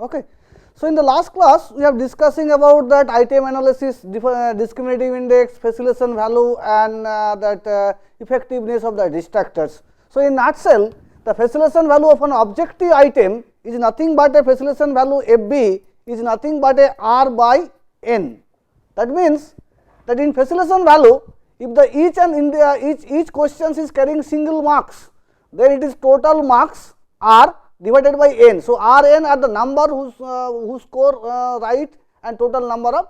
Okay. So, in the last class we have discussing about that item analysis, discriminative index, facilitation value, and that effectiveness of the distractors. So, in nutshell, the facilitation value of an objective item is nothing but a facilitation value FB is nothing but a R by N. That means that in facilitation value, if the each questions is carrying single marks, then it is total marks R divided by N. So, R N are the number who score right and total number of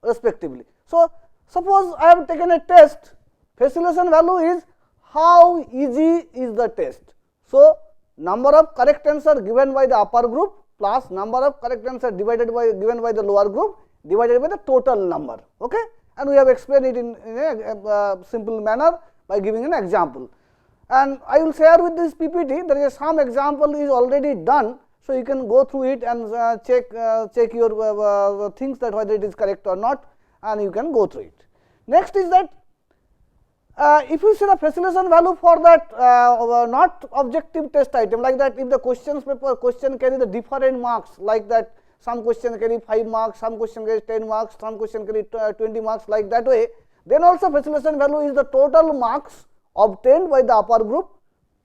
respectively. So, suppose I have taken a test, facilitation value is how easy is the test. So, number of correct answer given by the upper group plus number of correct answer given by the lower group divided by the total number. Okay? And we have explained it in a simple manner by giving an example. And I will share with this PPT, there is some example is already done. So, you can go through it and check your things that whether it is correct or not, and you can go through it. Next is that if you see the facilitation value for that not objective test item, like that if the question carry the different marks, like that some question carry 5 marks, some question carry 10 marks, some question carry 20 marks, like that way, then also facilitation value is the total marks obtained by the upper group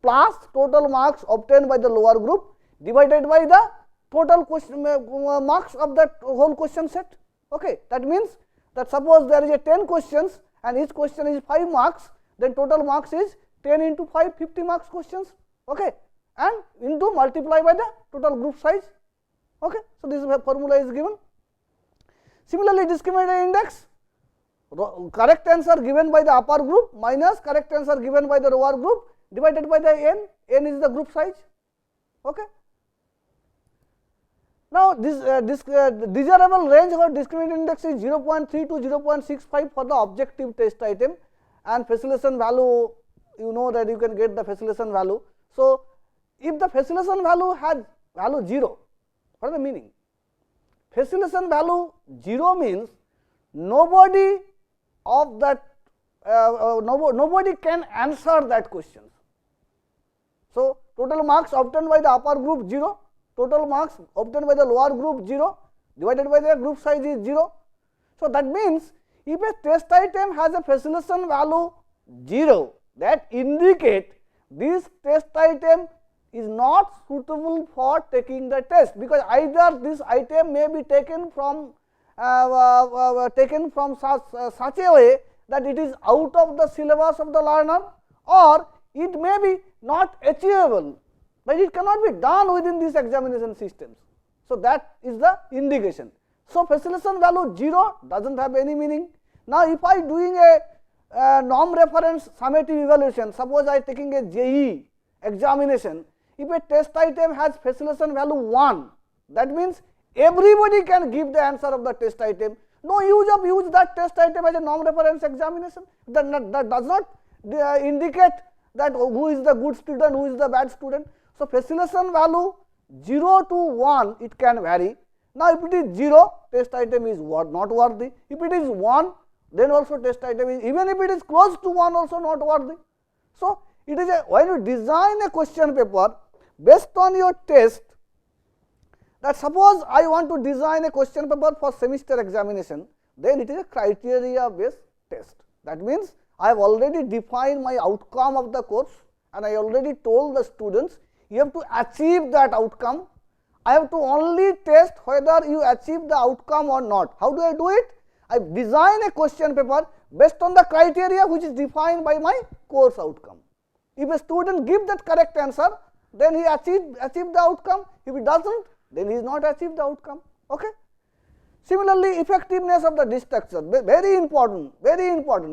plus total marks obtained by the lower group divided by the total question marks of that whole question set. Okay. That means that suppose there is a 10 questions and each question is 5 marks, then total marks is 10 into 5, 50 marks questions. Okay. And into multiply by the total group size. Okay. So, this formula is given. Similarly, discriminative index, correct answer given by the upper group minus correct answer given by the lower group divided by the n is the group size. Okay. Now, this desirable range of discriminative index is 0.3 to 0.65 for the objective test item, and facilitation value, you know that you can get the facilitation value. So, if the facilitation value has value 0, what is the meaning? Facilitation value 0 means nobody of that nobody can answer that question. So, total marks obtained by the upper group 0, total marks obtained by the lower group 0 divided by the group size is 0. So, that means if a test item has a facilitation value 0, that indicate this test item is not suitable for taking the test, because either this item may be taken from such a way that it is out of the syllabus of the learner, or it may be not achievable, but it cannot be done within these examination systems. So, that is the indication. So, facilitation value 0 does not have any meaning. Now, if I doing a norm reference summative evaluation, suppose I taking a JEE examination, if a test item has facilitation value 1, that means everybody can give the answer of the test item. No use that test item as a norm reference examination. That does not indicate that who is the good student, who is the bad student. So, facilitation value 0 to 1, it can vary. Now, if it is 0, test item is not worthy. If it is 1, then also test item is, even if it is close to 1, also not worthy. So, it is when you design a question paper based on your test, that suppose I want to design a question paper for semester examination, then it is a criteria based test. That means I have already defined my outcome of the course, and I already told the students you have to achieve that outcome. I have to only test whether you achieve the outcome or not. How do I do it? I design a question paper based on the criteria which is defined by my course outcome. If a student gives that correct answer, then he achieved the outcome. If he does not, then he is not achieved the outcome. Okay. Similarly, effectiveness of the distraction, very important,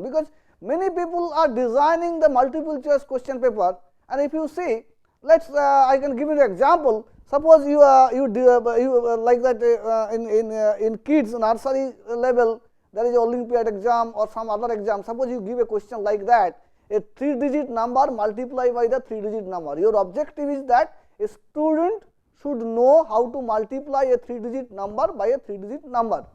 because many people are designing the multiple choice question paper, and if you see, I can give you an example. Suppose you like that in kids nursery level, there is Olympiad exam or some other exam. Suppose you give a question like that, a 3-digit number multiplied by the 3-digit number. Your objective is that a student should know how to multiply a 3-digit number by a 3-digit number.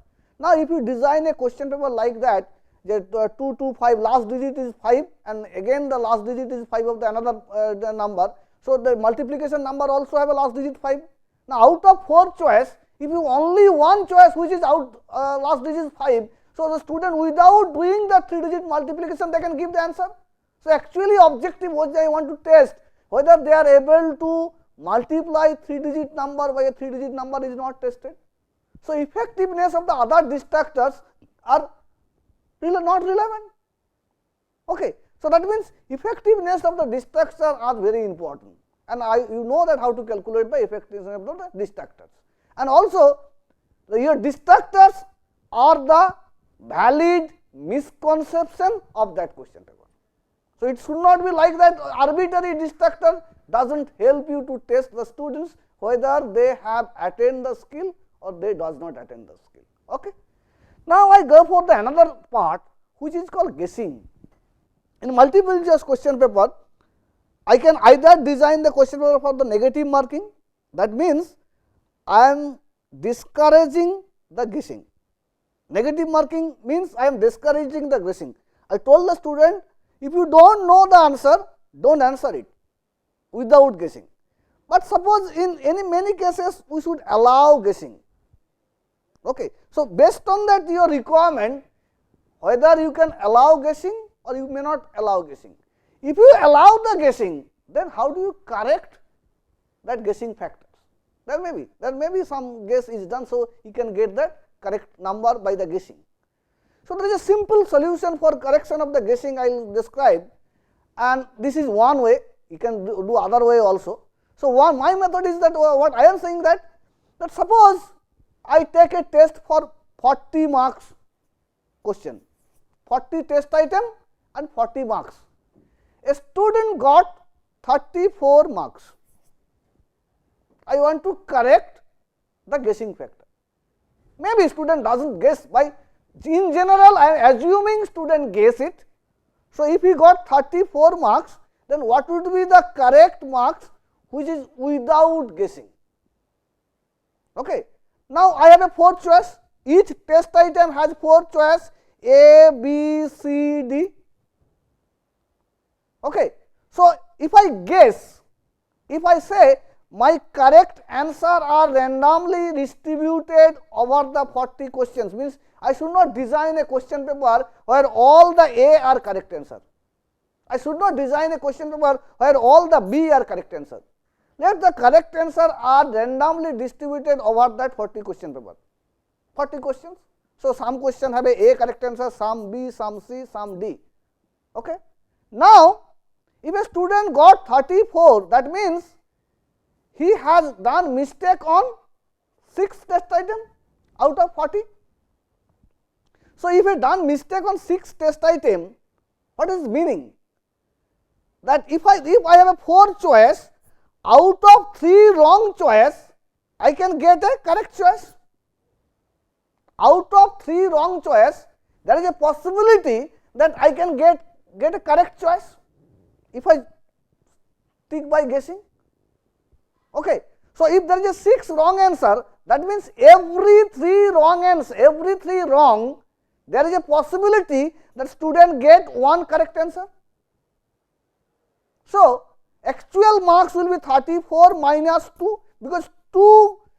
Now, if you design a question paper like that, 2 to 5, last digit is 5, and again the last digit is 5 of the another number. So, the multiplication number also have a last digit 5. Now, out of 4 choice, If you only one choice which is out, last digit is 5, so the student without doing the 3-digit multiplication they can give the answer. So actually objective what I want to test whether they are able to multiply 3-digit number by a 3-digit number is not tested. So effectiveness of the other distractors are not relevant. Okay. So that means effectiveness of the distractors are very important, and you know that how to calculate the effectiveness of the distractors. And also your distractors are the valid misconception of that question paper. So it should not be like that arbitrary distractor does not help you to test the students whether they have attained the skill or they does not attain the skill. Okay. Now I go for the another part which is called guessing. In multiple choice question paper, I can either design the question paper for the negative marking, that means I am discouraging the guessing. Negative marking means I am discouraging the guessing. I told the student, if you do not know the answer, do not answer it without guessing. But suppose in many cases we should allow guessing. Okay. So based on that your requirement, whether you can allow guessing or you may not allow guessing. If you allow the guessing, then how do you correct that guessing factors? There may be some guess is done, so you can get the correct number by the guessing. So there is a simple solution for correction of the guessing I will describe, and this is one way. You can do other way also. So my method is that what I am saying that suppose I take a test for 40 marks question, 40 test item and 40 marks. A student got 34 marks. I want to correct the guessing factor. Maybe student does not guess by, in general I am assuming student guess it. So if he got 34 marks, then what would be the correct marks which is without guessing? Okay. Now I have a 4 choice. Each test item has 4 choice A, B, C, D. Okay. So if I guess, if I say my correct answer are randomly distributed over the 40 questions, means I should not design a question paper where all the A are correct answer. I should not design a question paper where all the B are correct answer. Let the correct answer are randomly distributed over that 40 question paper. 40 questions. So some question have a correct answer, some B, some C, some D. Okay. Now if a student got 34, that means he has done mistake on 6 test item out of 40. So if he done mistake on 6 test item, what is meaning? That if I have a 4 choice, out of 3 wrong choice, I can get a correct choice. Out of 3 wrong choice, there is a possibility that I can get a correct choice if I tick by guessing. Okay. So if there is a 6 wrong answer, that means every 3 wrong answer, every 3 wrong, there is a possibility that student get 1 correct answer. So actual marks will be 34 minus 2, because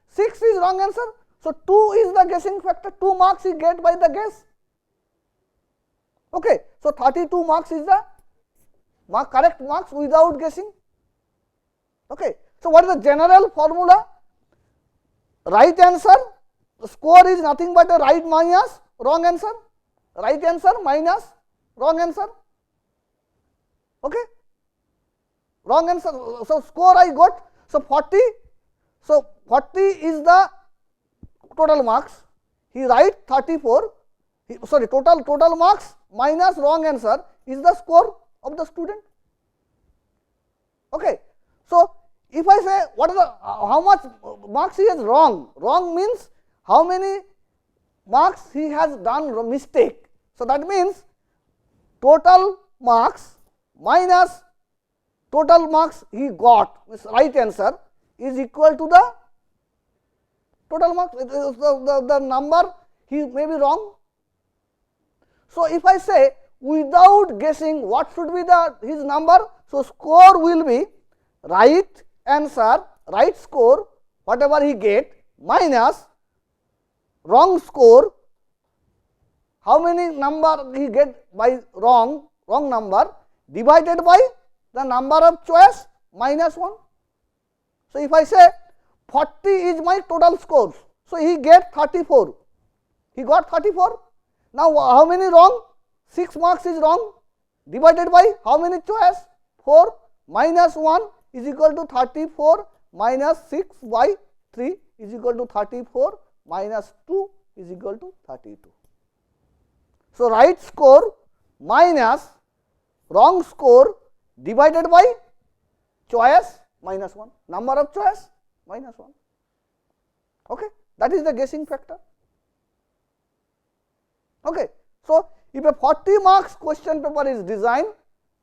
6 is wrong answer. So 2 is the guessing factor, 2 marks he get by the guess. Okay. So 32 marks is the correct marks without guessing. Okay. So what is the general formula? Right answer, the score is nothing but a right minus wrong answer, right answer minus wrong answer. Okay. Wrong answer, so score I got, so 40, so 40 is the total marks, he write 34, total marks minus wrong answer is the score of the student. Okay. So if I say what is the how much marks he has wrong, wrong means how many marks he has done mistake. So that means total marks minus total marks he got, means right answer, is equal to the total marks, the number he may be wrong. So if I say without guessing what should be his number, so score will be right answer, right score, whatever he get, minus wrong score, how many number he get by wrong number divided by the number of choice minus 1. So, if I say 40 is my total scores, so he get 34, he got 34. Now, how many wrong? 6 marks is wrong divided by how many choice? 4 minus 1 is equal to 34 minus 6 by 3 is equal to 34 minus 2 is equal to 32. So, right score minus wrong score divided by choice minus 1, number of choice minus 1. Okay. That is the guessing factor. Okay. So, if a 40 marks question paper is designed,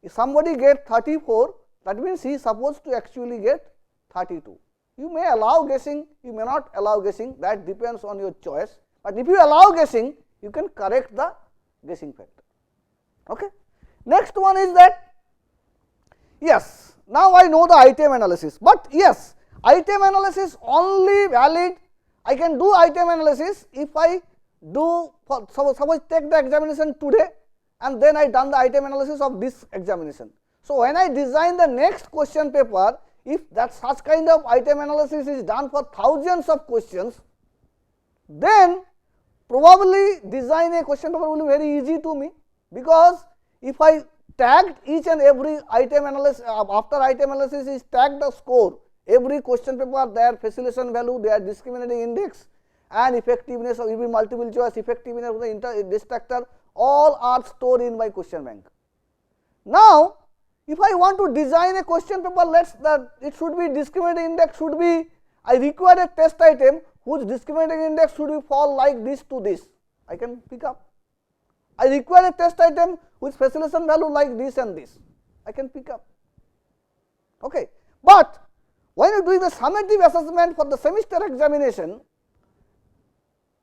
if somebody get 34, that means he is supposed to actually get 32. You may allow guessing, you may not allow guessing, that depends on your choice, but if you allow guessing, you can correct the guessing factor. Okay. Next one is that, yes, now I know the item analysis, but yes, item analysis only valid, I can do item analysis if I do, suppose take the examination today and then I done the item analysis of this examination. So, when I design the next question paper, if that such kind of item analysis is done for thousands of questions, then probably design a question paper will be very easy to me, because if I tagged each and every item analysis, after item analysis is tagged the score, every question paper, their facilitation value, their discriminating index and effectiveness of every multiple choice, effectiveness of the distractor, all are stored in my question bank. Now, if I want to design a question paper, it should be discriminating index should be, I require a test item whose discriminating index should be fall like this to this, I can pick up. I require a test item with facilitation value like this and this, I can pick up. Okay. But when you are doing the summative assessment for the semester examination,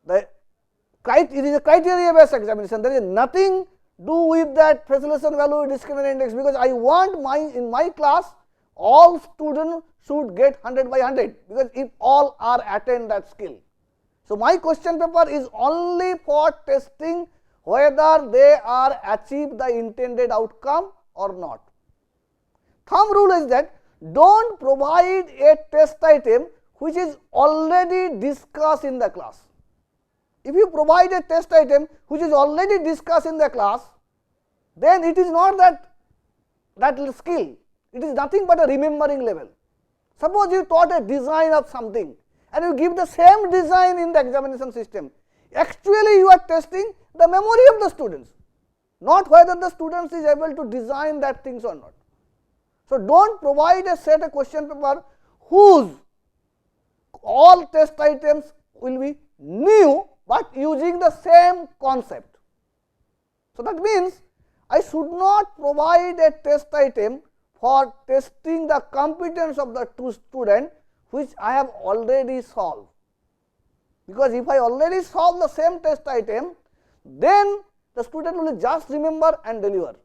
it is a criteria based examination, there is nothing do with that facilitation value discriminating index, because I want in my class all students should get 100 by 100, because if all are attain that skill. So, my question paper is only for testing whether they are achieve the intended outcome or not. Thumb rule is that do not provide a test item which is already discussed in the class. If you provide a test item which is already discussed in the class, then it is not that skill, it is nothing but a remembering level. Suppose you taught a design of something and you give the same design in the examination system, actually you are testing the memory of the students, not whether the students is able to design that things or not. So, do not provide a set of question paper whose all test items will be new, but using the same concept. So, that means I should not provide a test item for testing the competence of the two student which I have already solved, because if I already solve the same test item, then the student will just remember and deliver.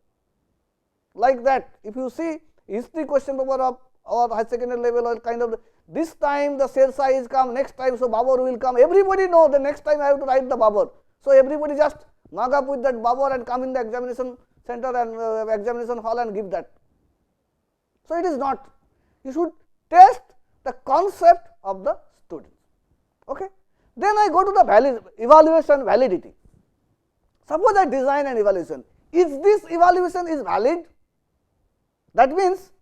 Like that, if you see history question paper of our high secondary level, or kind of this time the Shershah is come, next time so Babur will come, everybody know the next time I have to write the Babur. So, everybody just mug up with that Babur and come in the examination center and examination hall and give that. So, it is not, you should test the concept of the student. Okay. Then I go to the evaluation validity. Suppose I design an evaluation, is this evaluation is valid? That means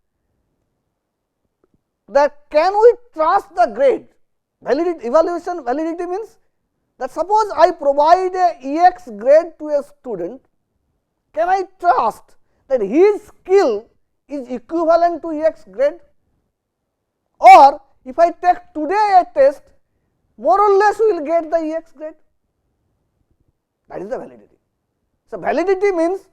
that can we trust the grade? Validity, evaluation validity means that suppose I provide a EX grade to a student, can I trust that his skill is equivalent to EX grade? Or if I take today a test, more or less we will get the EX grade. That is the validity. So, validity means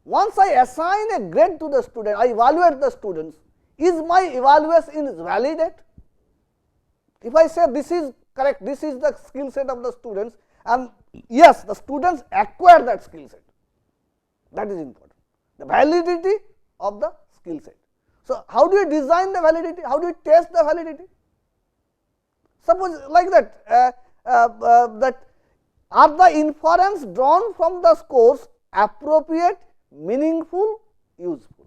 once I assign a grade to the student, I evaluate the students, is my evaluation valid? If I say this is correct, this is the skill set of the students, and yes, the students acquire that skill set, that is important, the validity of the skill set. So, how do you design the validity? How do you test the validity? Suppose like that, that are the inference drawn from the scores appropriate, meaningful, useful?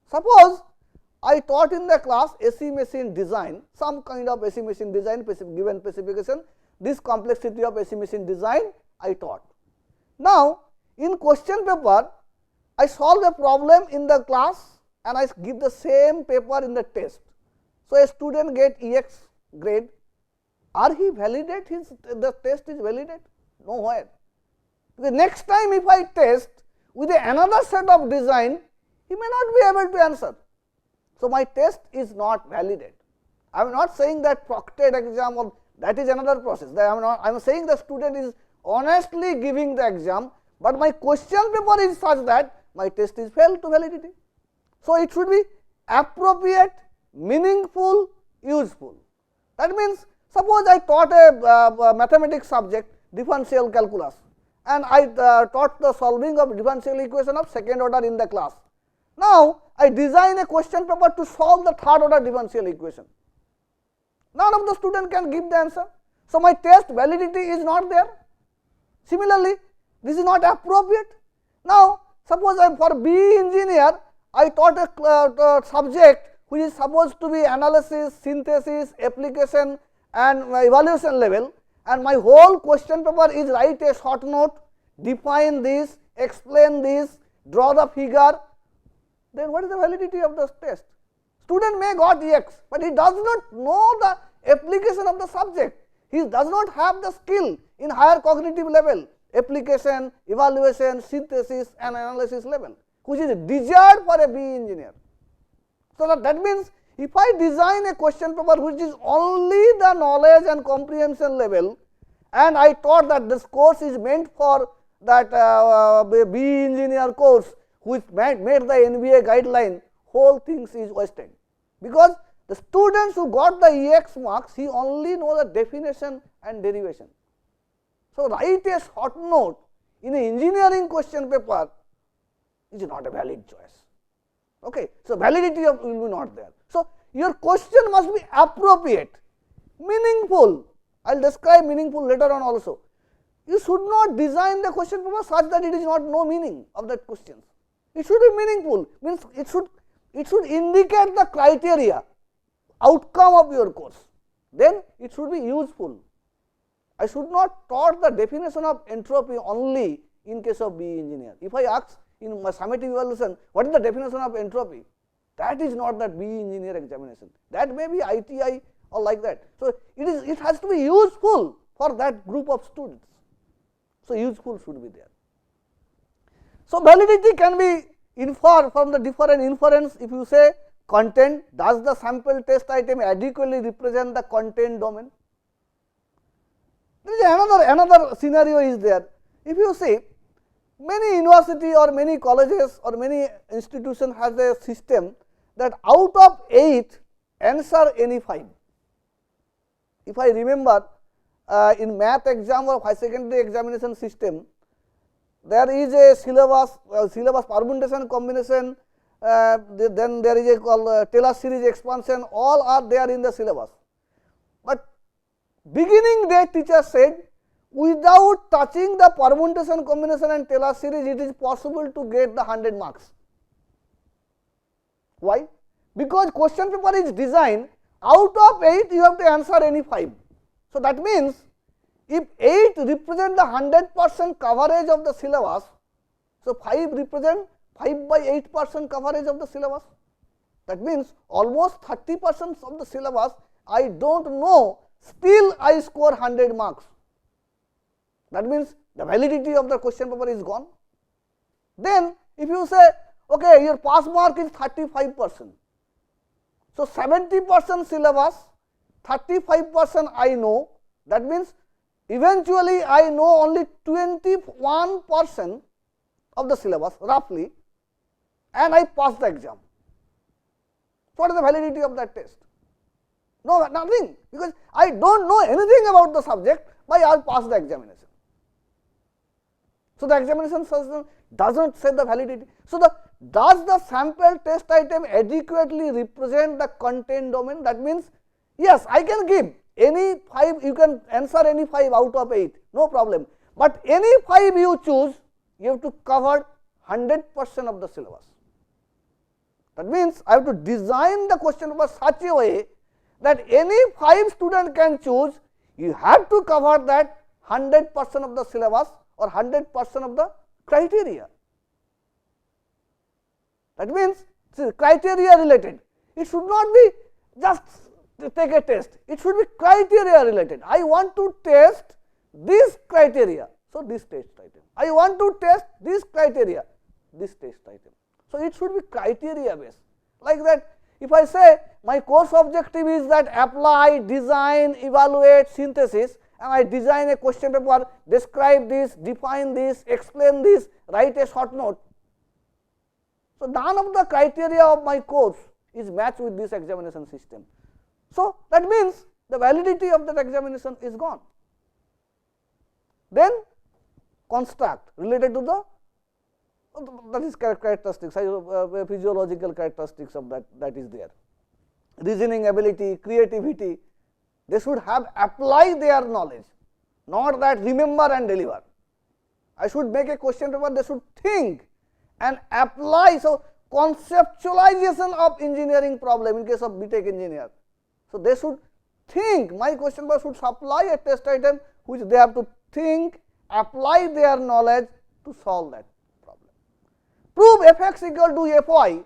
Suppose I taught in the class AC machine design, some kind of AC machine design given specification, this complexity of AC machine design I taught. Now, in question paper, I solve a problem in the class and I give the same paper in the test. So, a student get EX grade. Are he validate the test is validate? Nowhere. The next time if I test with another set of design, he may not be able to answer. So, my test is not validate. I am not saying that proctored exam or that is another process. I am saying the student is honestly giving the exam, but my question paper is such that my test is failed to validity. So, it should be appropriate, meaningful, useful. That means, suppose I taught a mathematics subject differential calculus and I taught the solving of differential equation of second order in the class. Now, I design a question paper to solve the third order differential equation. None of the student can give the answer. So, my test validity is not there. Similarly, this is not appropriate. Now, suppose for BE engineer, I taught a subject which is supposed to be analysis, synthesis, application and evaluation level, and my whole question paper is write a short note, define this, explain this, draw the figure. Then what is the validity of the test? Student may got EX, but he does not know the application of the subject. He does not have the skill in higher cognitive level, application, evaluation, synthesis and analysis level, which is desired for a BE engineer. So, that means, if I design a question paper which is only the knowledge and comprehension level, and I thought that this course is meant for that BE engineer course which made the NBA guideline, whole things is wasted. Because the students who got the EX marks, he only know the definition and derivation. So, write a short note in an engineering question paper is not a valid choice. Okay. So, validity of will be not there. So, your question must be appropriate, meaningful. I will describe meaningful later on also. You should not design the question paper such that it is not no meaning of that question. It should be meaningful, means it should indicate the criteria, outcome of your course. Then it should be useful. I should not taught the definition of entropy only in case of BE engineer. If I ask in my summative evaluation, what is the definition of entropy? That is not that BE engineer examination. That may be ITI or like that. So, it has to be useful for that group of students. So, useful should be there. So, validity can be inferred from the different inference. If you say content, does the sample test item adequately represent the content domain? There is another scenario is there. If you see, many university or many colleges or many institution has a system that out of 8 answer any 5. If I remember in math exam or high secondary examination system, there is a syllabus permutation combination, then there is a called Taylor series expansion, all are there in the syllabus. But beginning day teacher said, without touching the permutation combination and Taylor series, it is possible to get the 100 marks. Why? Because question paper is designed, out of 8 you have to answer any 5. So, that means, if 8 represent the 100% coverage of the syllabus, so 5 represent 5 by 8% coverage of the syllabus. That means, almost 30% of the syllabus I do not know, still I score 100 marks. That means, the validity of the question paper is gone. Then, if you say, okay, your pass mark is 35%. So, 70% syllabus, 35% I know, that means, eventually I know only 21% of the syllabus roughly, and I pass the exam. What is the validity of that test? No, nothing, because I do not know anything about the subject, but I will pass the examination. So, the examination system does not say the validity. So, does the sample test item adequately represent the content domain? That means, yes, I can give, any 5, you can answer any 5 out of 8, no problem, but any 5 you choose, you have to cover 100% of the syllabus. That means I have to design the question paper such a way that any 5 student can choose, you have to cover that 100% of the syllabus or 100% of the criteria. That means criteria related. It should not be just take a test, it should be criteria related. I want to test this criteria, so this test item. I want to test this criteria, this test item. So it should be criteria based. Like that, if I say my course objective is that apply, design, evaluate, synthesis, and I design a question paper, describe this, define this, explain this, write a short note. So none of the criteria of my course is matched with this examination system. So that means the validity of that examination is gone. Then construct related to the, that is characteristics, physiological characteristics of that is there. Reasoning ability, creativity, they should have apply their knowledge, not that remember and deliver. I should make a question paper, they should think and apply. So conceptualization of engineering problem in case of BTech engineer. So they should think, my question paper should supply a test item which they have to think, apply their knowledge to solve that problem. Prove fx equal to fy.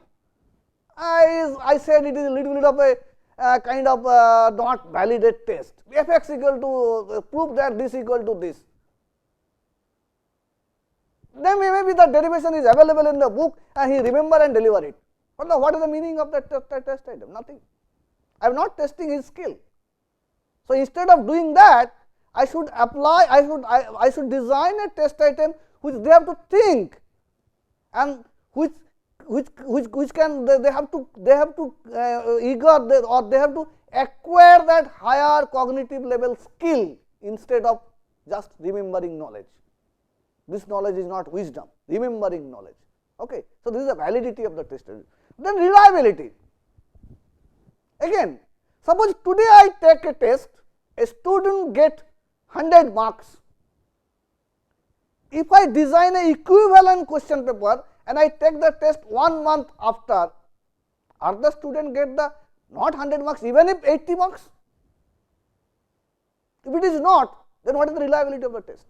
I said it is a little bit of a kind of not validate test. Fx equal to prove that this equal to this. Then maybe the derivation is available in the book and he remember and deliver it. But what is the meaning of that test item? Nothing. I am not testing his skill. So instead of doing that, I should apply, I should design a test item which they have to think and which can they have to eager or they have to acquire that higher cognitive level skill instead of just remembering knowledge. This knowledge is not wisdom, remembering knowledge. Okay. So this is the validity of the test. Then reliability. Again, suppose today I take a test, a student get 100 marks. If I design a equivalent question paper and I take the test 1 month after, are the student get the not 100 marks even if 80 marks? If it is not, then what is the reliability of the test?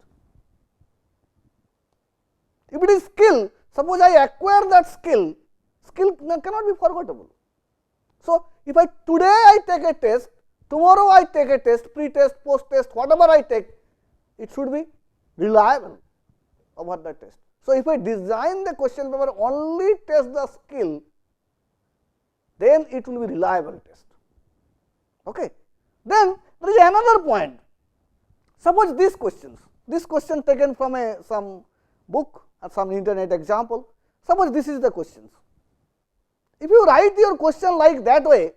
If it is skill, suppose I acquire that skill cannot be forgettable. So if today I take a test, tomorrow I take a test, pre-test, post-test, whatever I take, it should be reliable over the test. So if I design the question paper only test the skill, then it will be reliable test. Okay. Then there is another point. Suppose this question taken from some book or some internet example. Suppose this is the questions. If you write your question like that way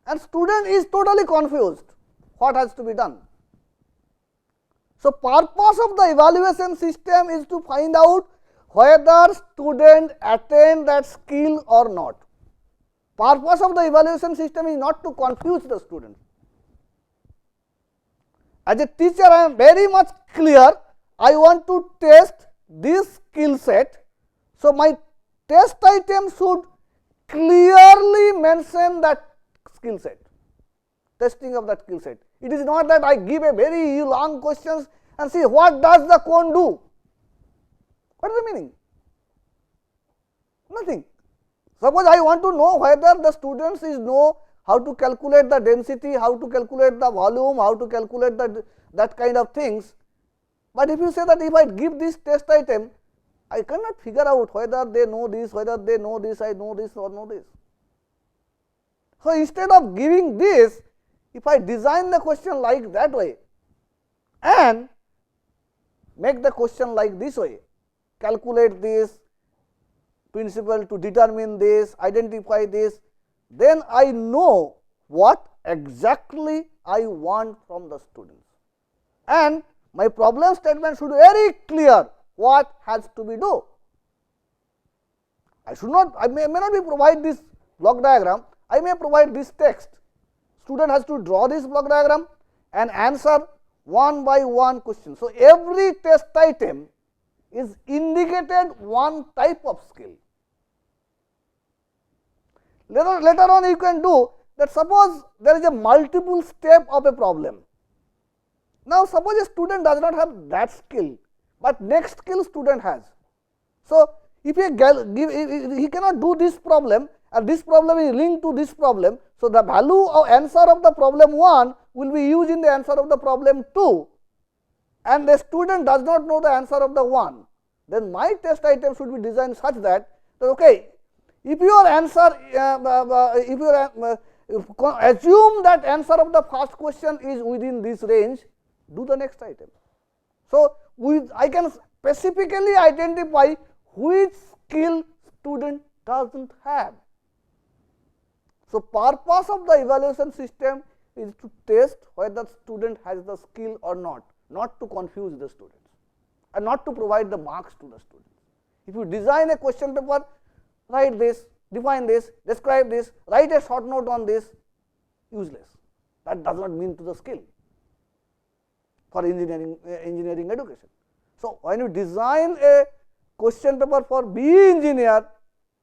and student is totally confused, what has to be done? So purpose of the evaluation system is to find out whether student attain that skill or not. Purpose of the evaluation system is not to confuse the student. As a teacher, I am very much clear, I want to test this skill set. So my test item should clearly mention that skill set, testing of that skill set. It is not that I give a very long questions and see what does the cone do. What is the meaning? Nothing. Suppose I want to know whether the students know how to calculate the density, how to calculate the volume, how to calculate that kind of things. But if you say that if I give this test item, I cannot figure out whether they know this, whether they know this, I know this or know this. So instead of giving this, if I design the question like that way and make the question like this way, calculate this, principle to determine this, identify this, then I know what exactly I want from the students. And my problem statement should be very clear what has to be done. I may not be provide this block diagram, I may provide this text. Student has to draw this block diagram and answer one by one question. So, every test item is indicated one type of skill. Later on you can do that. Suppose there is a multiple step of a problem. Now, suppose a student does not have that skill, but next skill student has. So, if he cannot do this problem and this problem is linked to this problem. So, the value of answer of the problem 1 will be used in the answer of the problem 2, and the student does not know the answer of the 1. Then my test item should be designed such that, okay, if your answer, assume that answer of the first question is within this range, do the next item. So, I can specifically identify which skill student does not have. So, purpose of the evaluation system is to test whether the student has the skill or not to confuse the students and not to provide the marks to the students. If you design a question paper, write this, define this, describe this, write a short note on this, useless. That does not mean to the skill for engineering education. So, when you design a question paper for BE engineer,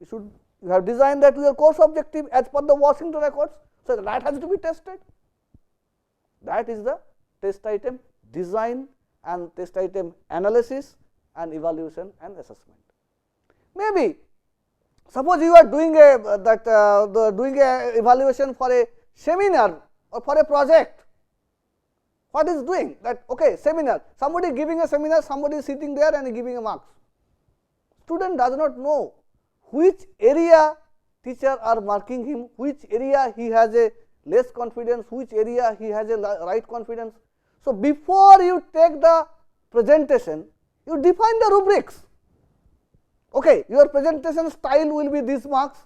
you have designed that your course objective as per the Washington records. So, that has to be tested. That is the test item design and test item analysis and evaluation and assessment. Maybe suppose you are doing a evaluation for a seminar or for a project. What is doing that? Okay, seminar. Somebody giving a seminar, somebody is sitting there and giving a marks. Student does not know which area teacher are marking him, which area he has a less confidence, which area he has a right confidence. So, before you take the presentation, you define the rubrics. Okay, your presentation style will be this marks,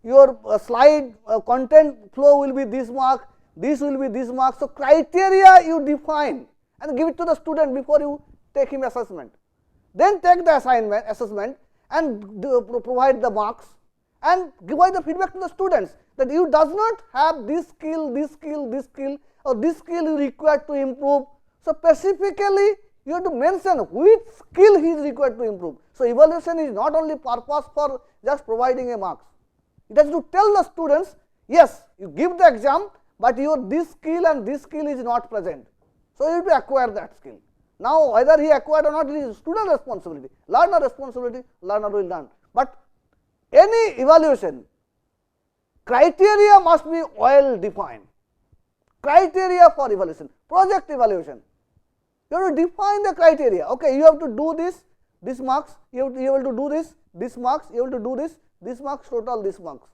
your slide content flow will be this mark, this will be this mark. So, criteria you define and give it to the student before you take him assessment. Then take the assessment and provide the marks and provide the feedback to the students that you does not have this skill, this skill, this skill, or this skill you required to improve. So, specifically you have to mention which skill he is required to improve. So, evaluation is not only purpose for just providing a marks. It has to tell the students, yes, you give the exam, but your this skill and this skill is not present. So, you have to acquire that skill. Now, whether he acquired or not, it is student responsibility, learner responsibility, learner will learn. But any evaluation, criteria must be well defined. Criteria for evaluation, project evaluation, you have to define the criteria. Okay, you have to do this marks, you have to do this marks, you have to do this marks, total this marks.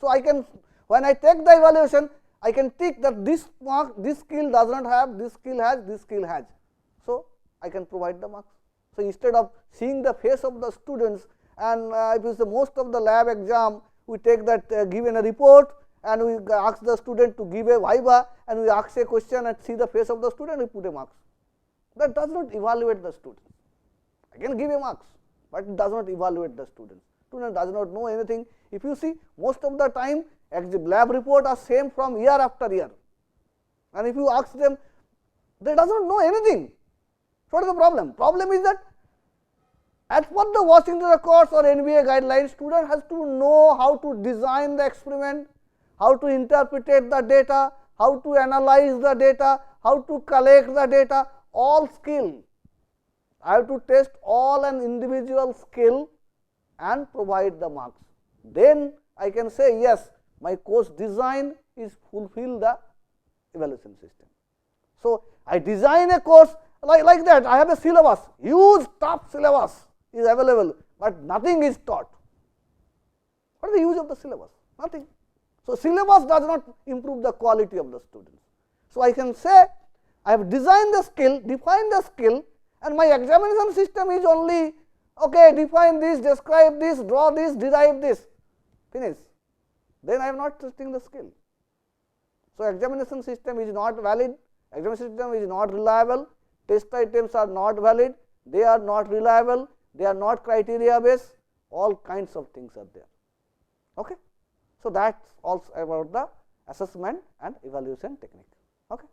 So, I can, when I take the evaluation, I can tick that this mark, this skill does not have, this skill has, this skill has. So, I can provide the marks. So, instead of seeing the face of the students, and if it is the most of the lab exam, we take that given a report and we ask the student to give a viva and we ask a question and see the face of the student, we put a marks. That does not evaluate the student. I can give a marks, but it does not evaluate the student. Student does not know anything. If you see, most of the time lab report are same from year after year, and if you ask them, they does not know anything. What is the problem? Problem is that as per the Washington records or NBA guidelines, student has to know how to design the experiment, how to interpret the data, how to analyze the data, how to collect the data, all skill. I have to test all an individual skill and provide the marks. Then I can say, yes, my course design is fulfill the evaluation system. So, I design a course like that. I have a syllabus, huge tough syllabus is available, but nothing is taught. What is the use of the syllabus? Nothing. So, syllabus does not improve the quality of the students. So, I can say I have designed the skill, defined the skill, and my examination system is only, okay, define this, describe this, draw this, derive this, finish. Then I am not testing the skill. So, examination system is not valid, examination system is not reliable, test items are not valid, they are not reliable, they are not criteria based, all kinds of things are there. Okay. So, that is also about the assessment and evaluation technique. Okay.